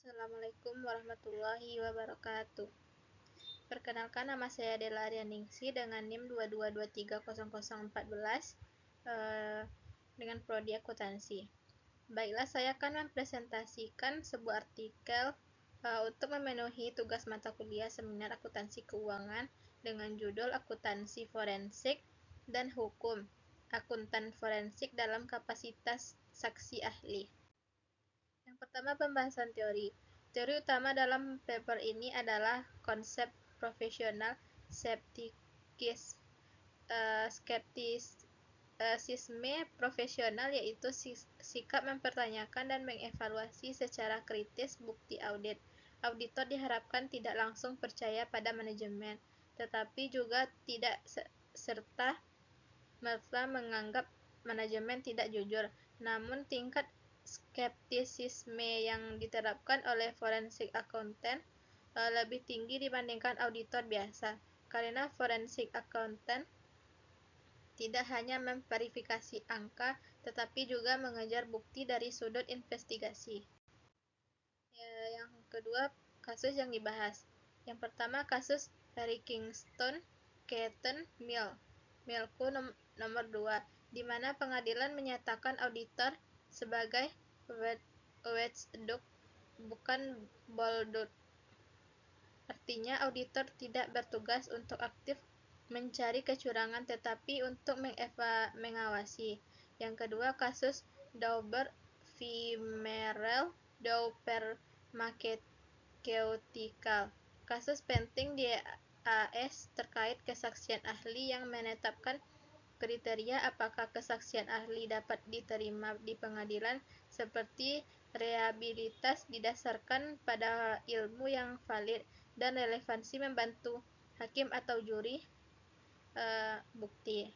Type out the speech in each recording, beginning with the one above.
Assalamualaikum warahmatullahi wabarakatuh. Perkenalkan, nama saya Dela Aryaningsih dengan NIM 22230014 dengan prodi akuntansi. Baiklah, saya akan mempresentasikan sebuah artikel untuk memenuhi tugas mata kuliah seminar akuntansi keuangan dengan judul Akuntansi Forensik dan Hukum, Akuntan Forensik dalam Kapasitas Saksi Ahli. Yang pertama, pembahasan teori. Teori utama dalam paper ini adalah konsep profesional skeptisisme profesional, yaitu sikap mempertanyakan dan mengevaluasi secara kritis bukti audit. Auditor diharapkan tidak langsung percaya pada manajemen, tetapi juga tidak serta merta menganggap manajemen tidak jujur. Namun tingkat skeptisisme yang diterapkan oleh forensic accountant lebih tinggi dibandingkan auditor biasa, karena forensic accountant tidak hanya memverifikasi angka, tetapi juga mengejar bukti dari sudut investigasi. Yang kedua, kasus yang dibahas. Yang pertama, kasus Harry Kingston Keaton Milku nomor 2, di mana pengadilan menyatakan auditor sebagai watchdog, bukan bulldog. Artinya, auditor tidak bertugas untuk aktif mencari kecurangan, tetapi untuk mengawasi. Yang kedua, kasus Dauber v. Merrill Dow Pharmaceutical. Kasus penting di AS terkait kesaksian ahli yang menetapkan kriteria apakah kesaksian ahli dapat diterima di pengadilan, seperti rehabilitas didasarkan pada ilmu yang valid dan relevansi membantu hakim atau juri bukti.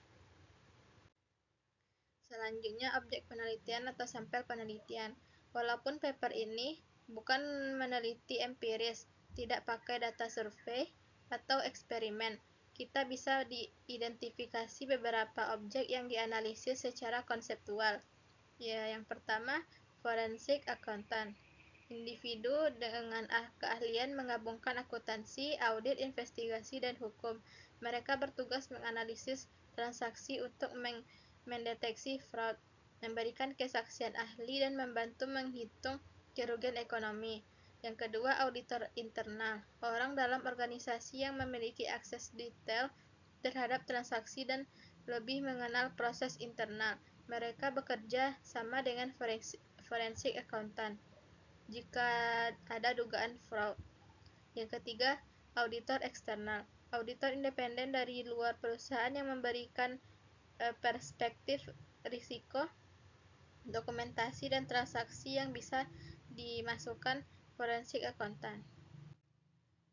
Selanjutnya, objek penelitian atau sampel penelitian. Walaupun paper ini bukan meneliti empiris, tidak pakai data survei atau eksperimen, kita bisa diidentifikasi beberapa objek yang dianalisis secara konseptual. Yang pertama, forensic accountant. Individu dengan keahlian menggabungkan akuntansi, audit, investigasi, dan hukum. Mereka bertugas menganalisis transaksi untuk mendeteksi fraud, memberikan kesaksian ahli, dan membantu menghitung kerugian ekonomi. Yang kedua, auditor internal. Orang dalam organisasi yang memiliki akses detail terhadap transaksi dan lebih mengenal proses internal. Mereka bekerja sama dengan forensic accountant jika ada dugaan fraud. Yang ketiga, auditor eksternal. Auditor independen dari luar perusahaan yang memberikan perspektif risiko, dokumentasi, dan transaksi yang bisa dimasukkan forensic accountant.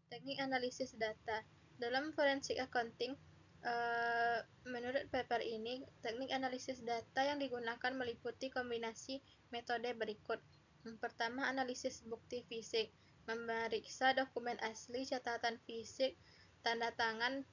Teknik analisis data. Dalam forensic accounting, menurut paper ini, teknik analisis data yang digunakan meliputi kombinasi metode berikut. Yang pertama, analisis bukti fisik, memeriksa dokumen asli, catatan fisik, tanda tangan,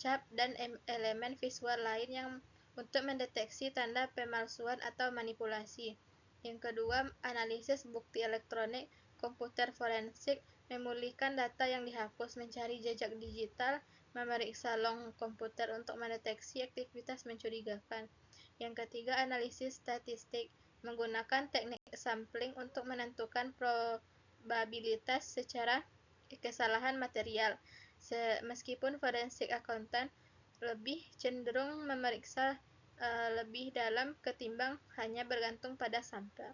cap, dan elemen visual lain yang untuk mendeteksi tanda pemalsuan atau manipulasi. Yang kedua, analisis bukti elektronik, komputer forensik, memulihkan data yang dihapus, mencari jejak digital, memeriksa long komputer untuk mendeteksi aktivitas mencurigakan. Yang ketiga, analisis statistik, menggunakan teknik sampling untuk menentukan probabilitas secara kesalahan material. Meskipun forensic accountant lebih cenderung memeriksa lebih dalam ketimbang hanya bergantung pada sampel.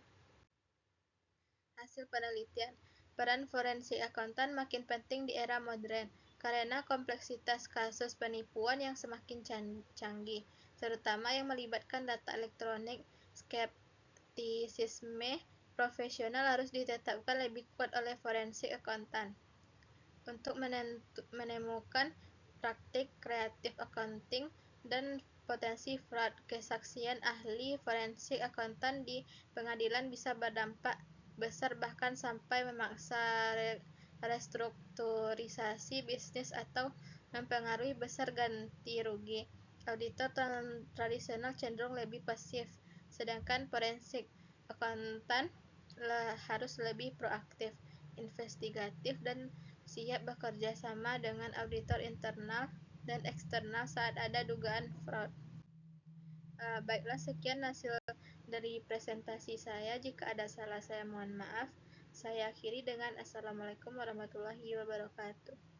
Hasil penelitian. Peran forensic accountant makin penting di era modern karena kompleksitas kasus penipuan yang semakin canggih, terutama yang melibatkan data elektronik. Skeptisisme profesional harus ditetapkan lebih kuat oleh forensic accountant untuk menemukan praktik kreatif accounting dan potensi fraud. Kesaksian ahli forensik accountant di pengadilan bisa berdampak besar, bahkan sampai memaksa restrukturisasi bisnis atau mempengaruhi besar ganti rugi. Auditor tradisional cenderung lebih pasif, sedangkan forensik accountant harus lebih proaktif. investigatif dan siap bekerja sama dengan auditor internal dan eksternal saat ada dugaan fraud. Baiklah, sekian hasil dari presentasi saya. Jika ada salah, saya mohon maaf. Saya akhiri dengan Assalamualaikum warahmatullahi wabarakatuh.